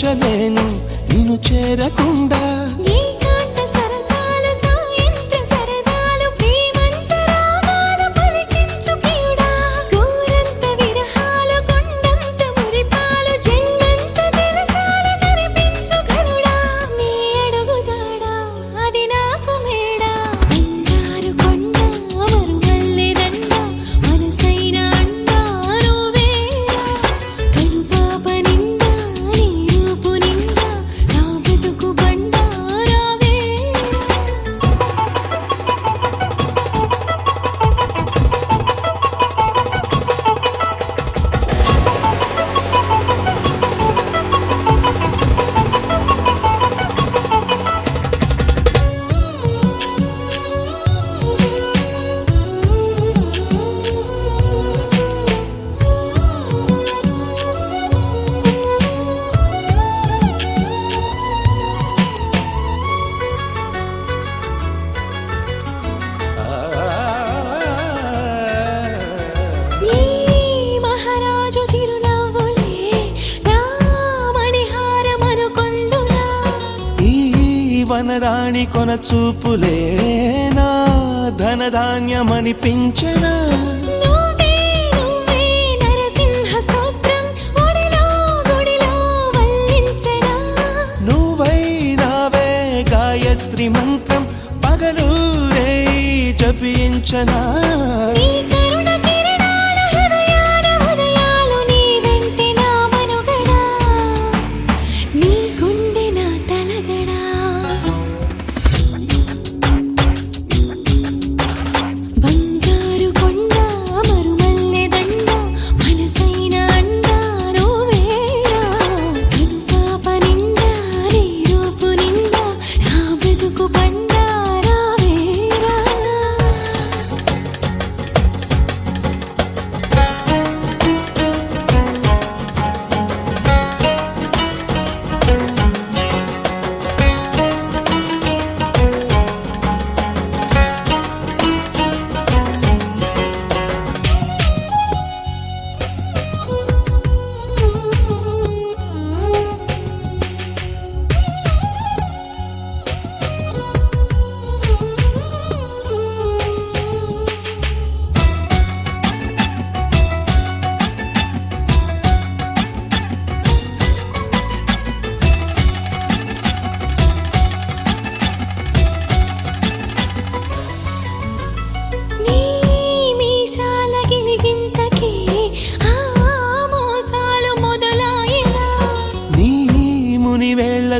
భరించలేను నిన్ను చేరకుండా వనరాణి కొన చూపులే నా ధనధాన్యమనిపించెనా నువ్వై నావే గాయత్రి మంత్రం పగలూరే జపించనా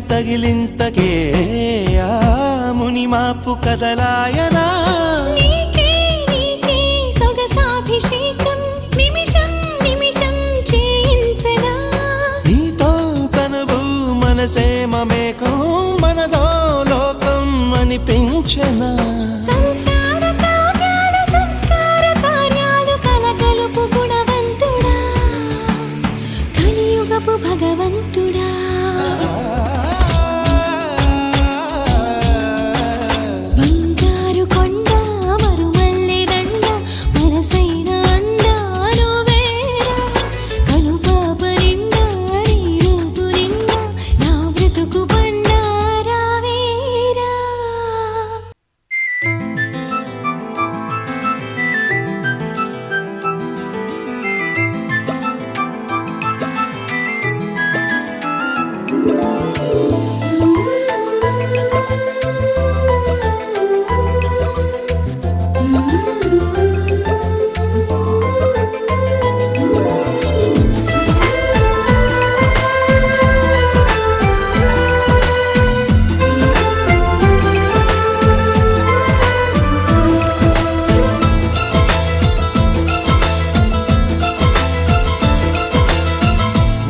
తగిలింతకే ఆ ముని మాపు కదలాయనా సొగసాభిషేకం నిమిషం నిమిషం చేయించనా నీతో తనవు మనసే మమేకం మనదో లోకం అనిపించనా సంసార కావ్యాలు సంస్కార కార్యాలు కలకలుపు గుణవంతుడా కలియుగపు భగవంతుడా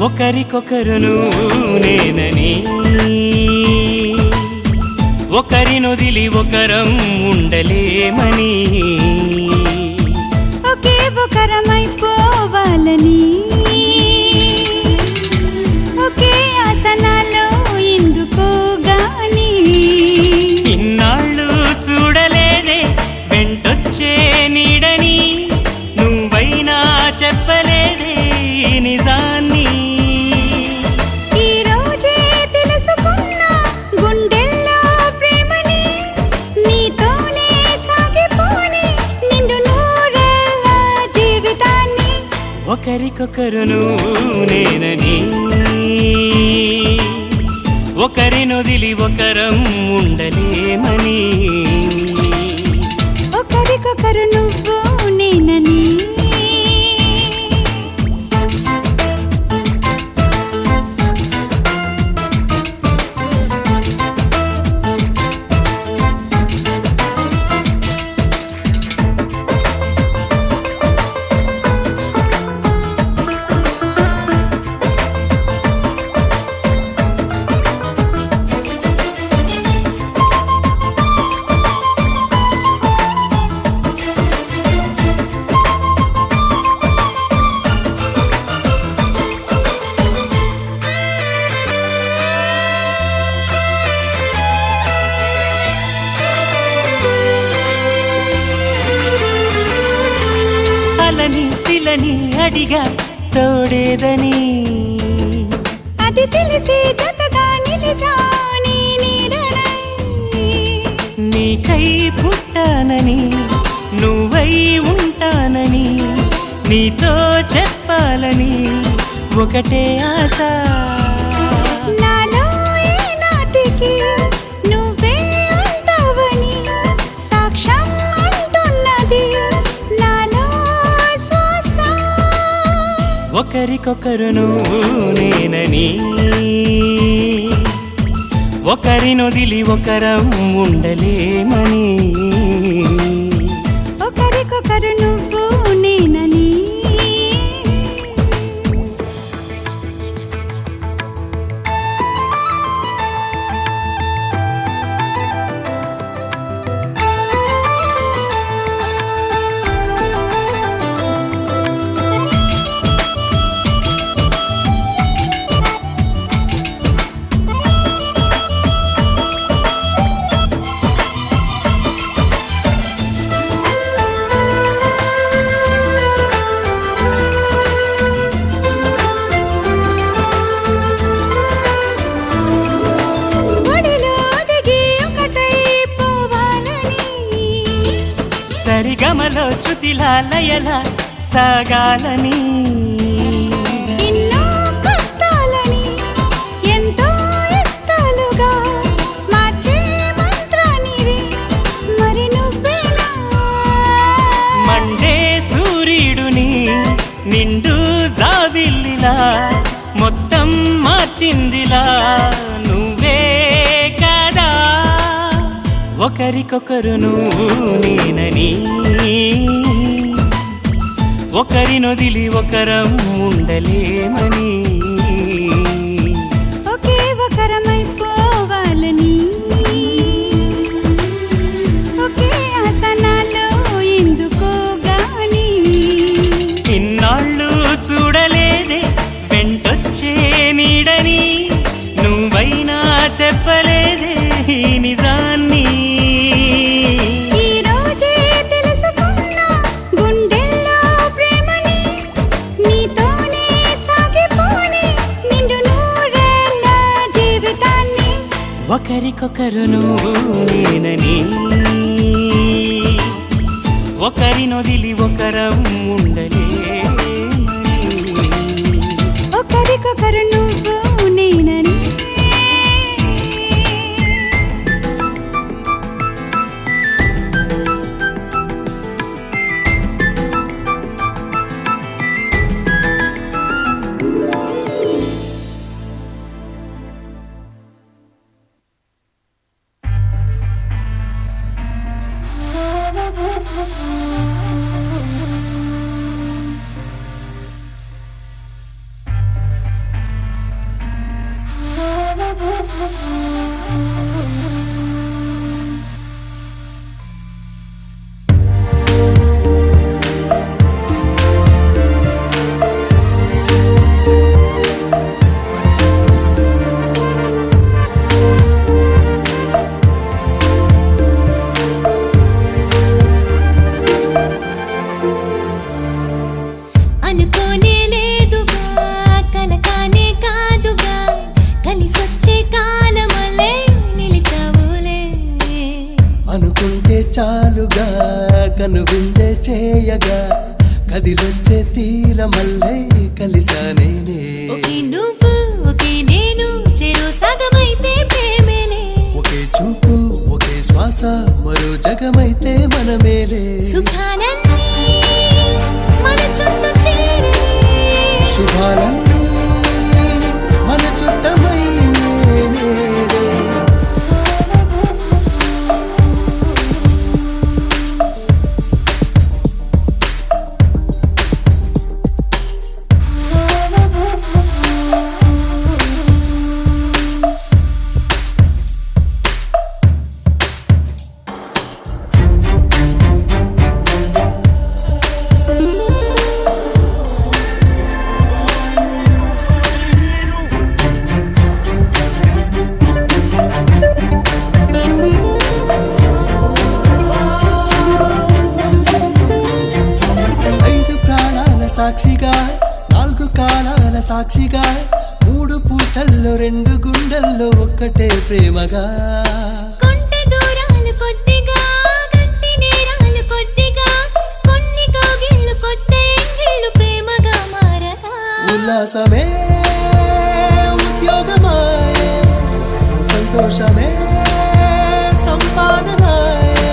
ఒకరికొకరును నేనని ఒకరినొదిలి ఒకరం ఉండలేమని ఒకే ఒకరమైపోవాలని ఒకే ఆసనాలో ఎందుకో గాని ఇన్నాళ్ళు చూడలేదే వెంటొచ్చే నీడని నువ్వైనా చెప్పలేదే నిజాన్ని ఈ రోజే ఒకరికొకరు నువ్వు నేనని ఒకరినొదిలి ఒకరం ఉండలేమని ఒకరికొకరు నువ్వు నేనని శిలని అడిగా తోడేదని అది తెలిసి జతగా నిలిచాని నీడనై నీకై పుట్టానని నువ్వై ఉంటానని నీతో చెప్పాలని ఒకటే ఆశ నాలో ఏనాటికి నువ్వే ఉంటావని సాక్ష్యం అంటున్నది నాలో శ్వాస ఒకరికొకరు నువ్వు నేనని ఒకరినొదిలి ఒకరం ఉండలేమని ఒకరికొకరు నువ్వు నేనని సరిగమలో శృతిలా లయల సాగాలని ఎన్నో కష్టాలని ఎంతో ఇష్టాలుగా మార్చే మంత్రానివి మరి నువ్వేనా మండే సూర్యుడుని నిండు జావిల్లిలా మొత్తం మార్చిందిలా నువ్వే కదా ఒకరికొకరు నువ్వు నేనని ఒకరినొదిలి ఒకరం ఉండలేమని ఒకే ఒకరమైపోవాలని ఒకే ఆసనాలో ఎందుకో గాని ఇన్నాళ్ళు చూడలేదే వెంటొచ్చే నీడని నువ్వైనా చెప్పలేదే ఈ నిజాన్ని ఈ రోజే తెలుసుకున్నా గుండెల్లో ప్రేమని నీతోనే సాగిపోని నిండు నూరేళ్ళ జీవితాన్ని ఒకరికొకరు నువ్వు నేనని ఒకరినొదిలి ఒకరం ఉండలేమని ఒకరికొకరు నువ్వు నేనని చాలుగా కనువిందే చేయగా కదిలొచ్చే తీరమల్లై కలిసానేనే ఒకే నువ్వు ఒకే నేను చెరో సగమైతే ప్రేమేలే ఒకే చూపు ఒకే శ్వాస మరో జగమైతే మనమేలే సుఖాలన్నీ మన చుట్టూ చేరే శుభాలన్నీ మన చుట్టమయ్యేనే సాక్షిగా నాలుగు కాలాల సాక్షిగా మూడు పూటల్లో రెండు గుండెల్లో ఒక్కటే ప్రేమగా కొంటె దూరాలు కొద్దిగా గంటి నేరాలు కొద్దిగా కొన్ని కౌగిళ్ళు కొత్త ఎంగిళ్ళు ప్రేమగా మారగా ఉల్లాసమే ఉద్యోగమాయే సంతోషమే సంపాదనాయే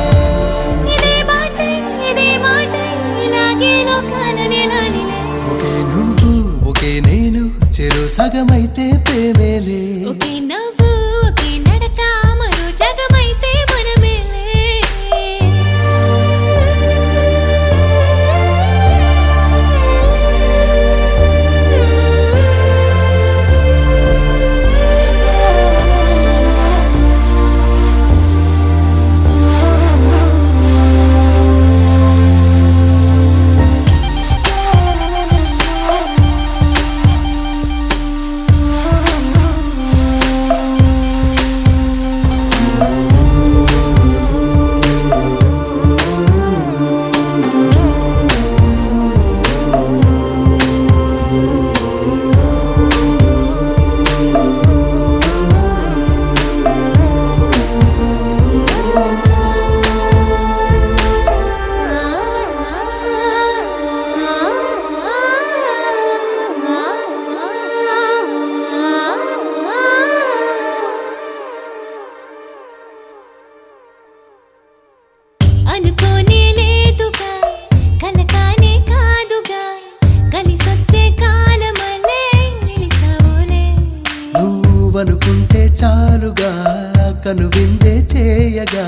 ఇదే మాట ఇలాగే లోకాల వేలాలిలే ఒకే నువ్వు ఒకే నేను చెరో సగమైతే ప్రేమేలే ఒకే నవ్వు ఒకే నడక మరో జగమైతే మనమేలే అనుకోనే లేదుగా కలకానే కాదుగా కలిసొచ్చే కాలమలే నిలిచావులే నువ్వనుకుంటే చాలుగా కనువిందే చేయగా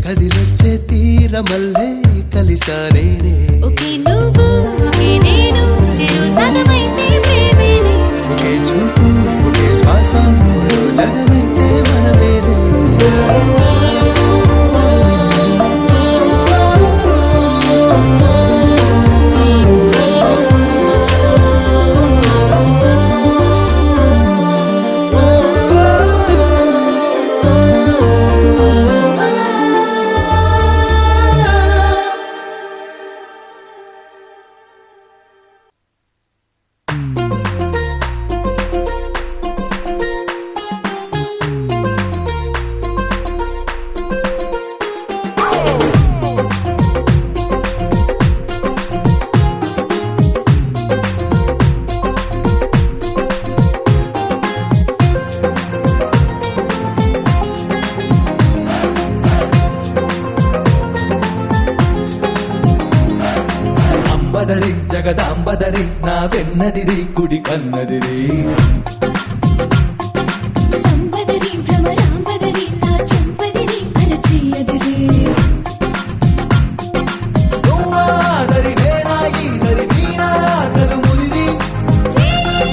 కదిలొచ్చే తీరమల్లే కలిసానేనే ఒకే నువ్వు ఒకే నేను చెరో సగమైతే ప్రేమేలే ఒకే చూపు ఒకే శ్వాస మరో జగమైతే మనమేలే అంబదరి జగదాంబదరి నా వెన్నదిరి కుడి కన్నదిరి లంబదరి భ్రమరాంబదరి నా చెంపదిరి అరచేయదిరి నువ్వాదరి నేనా ఈదరి నీనా అసలు ముదిరి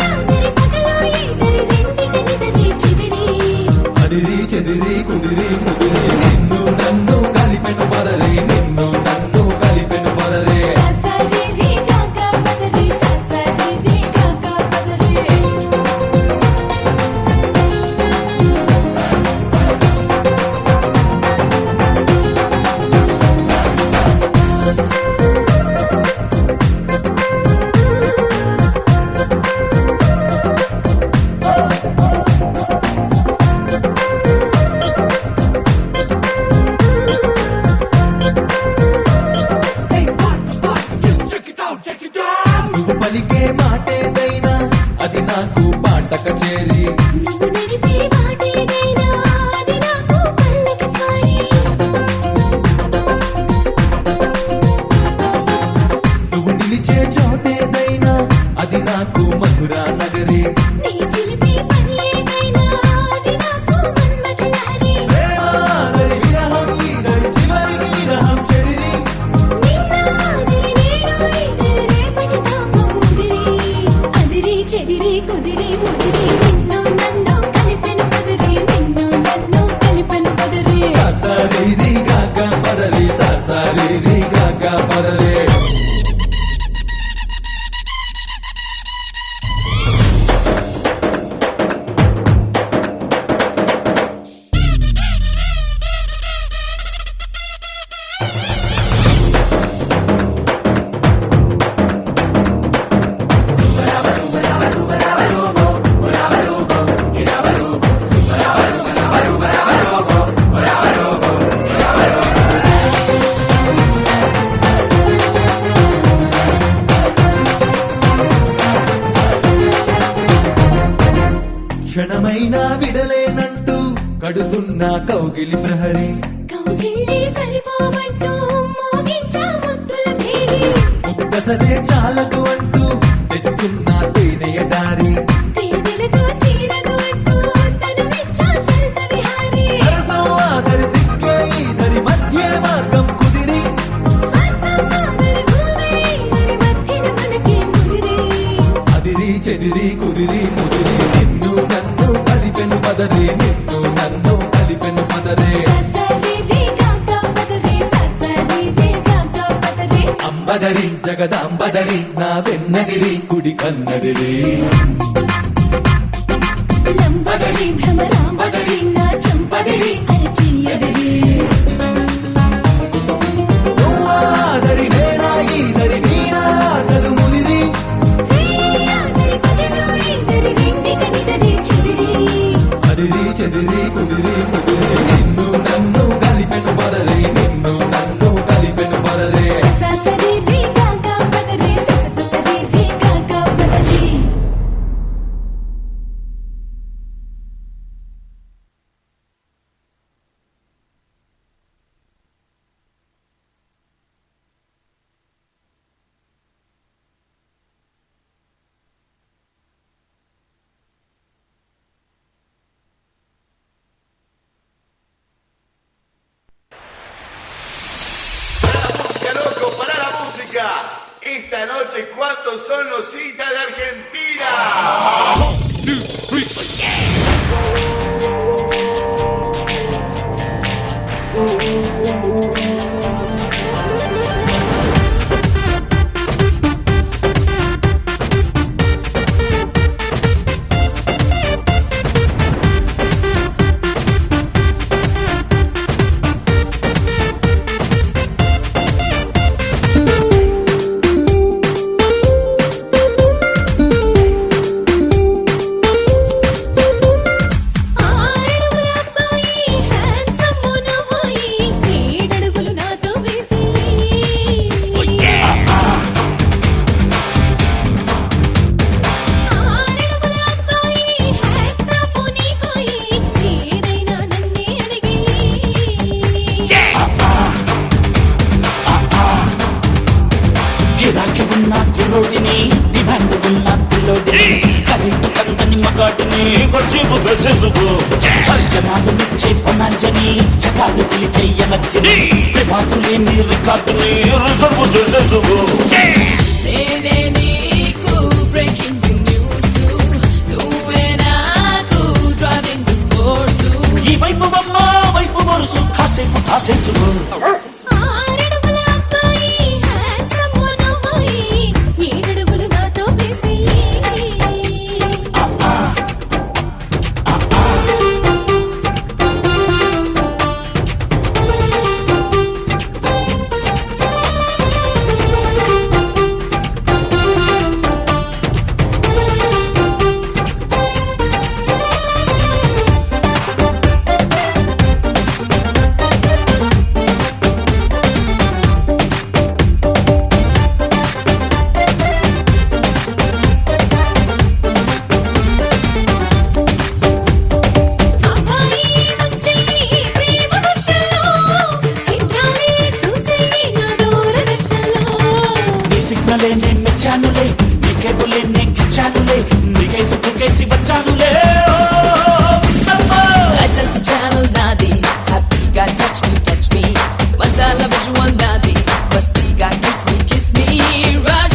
ఆదరి పగలో ఈదరి రెండిటనిదరి చెదిరి అదిరి చెదిరి కుదిరి ముదిరి నిన్ను నన్ను కలిపెను పదరే నిన్ను నన్ను కలిపెను పదరే ససరి రే గాగా పదరి ససరి రే గాగా పదరి చేరి నువ్వు నడిపే బాటేదైనా అది నాకు పల్లకి స్వారీ. నువ్వు నిలిచే చోటేదైనా అది నాకు మధురా నగరి నీ చిలిపి పని ఏదైనా అది నాకు మన్మథలహరి. ప్రేమాదరి విరహం ఈదరి చివరికి విరహం చెరిరి నిన్నాదిరి నేడు ఇదిరి రేపటి తాపం ముదిరి. అదిరి చెదిరి కుదిరి ముదిరి నిన్ను నన్ను కలిపెను పదరి. నిన్ను నన్ను కలిపెను పదరి. ససరి గాగా పదరి ససరి గాగా పదరి క్షణమైనా విడలేనంటూ కడుతున్న కౌగిలి ప్రహరి కౌగిళ్ళే సరిపోవంటూ మోగించా ముద్దుల భేరి. ముక్కసలే చాలకు అంటూ తెస్తున్న తేనెయ దారి తేనెలతో తీరదు అంటూ తనువిచ్చా సరస విహారి. సరసం ఆదరి సిక్కే ఈదరి మధ్య మార్గం కుదిరి స్వర్గం మాదిరి భూమి ఇద్దరి మధ్యన మనకే ముదిరి. అదిరి చెదిరి కుదిరి ముదిరి నిన్ను నన్ను కలిపెను పదరి నిన్ను నన్ను కలిపెను పదరే ససరిరి గాగా పదరి ససరిరి గాగా పదరి. అంబదరి జగదాంబదరి నా వెన్నదిరి కుడి కన్నదిరి లంబదరి భ్రమరాంబదరి నా చంపదరి అరచెయ్యదరి. నువ్వాదరి నేనా ఈదరి నీనా అసలు ముదిరి ఆదరి పదరు ఇద్దరి రెండిట నిదరి చెదిరి. అదిరి చెదిరి కుదిరి ముదిరి నిన్ను నన్ను కలిపెను పదరే నిన్ను నన్ను కలిపెను పదరే ససరిరి గాగా పదరి సససరిరి గాగా పదరి. Loco, para la música. Esta noche, ¿cuántos son los citas de Argentina? ఆరడుగుల అబ్బాయి హ్యాండ్సమ్ మొనబోయి ఏడడుగులు నాతో వేసి. ఆరడుగుల అబ్బాయి హ్యాండ్సమ్ నీకోయి ఏదైనా నన్నే అడిగి. గిరాకీ ఉన్న కుర్రోడిని డిమాండ్ ఉన్న పిల్లోడిని కరెంటు కందని మగాడిని కొచ్చేకు బెసేసుకు పరిచయాలు నిచ్చే పొన్నాంజని చకాలు తెలిచెయ్యనచ్చని ప్రేమాకు లేని రికార్డుని రిజర్వ్ చేసేసుకు నేనే నీకు బ్రేకింగ్ న్యూస్ నువ్వే నాకు డ్రైవింగ్ ఫోర్స్. ఈ వైపు బొమ్మ వైపు వరుసు కాసేపు కాసేసుకు ఆరడుగుల అబ్బాయి హ్యాండ్సమ్ మొనబోయి ఏడడుగులు నాతో వేసి. మెచ్చానులే నే మెచ్చానులే నీ కేబులే నే గిచ్చానులే నీకేసి కుకేసి వచ్చానులే Adult channel nadi, happy got touch me. Masala visual nadi, masti got kiss me. Rush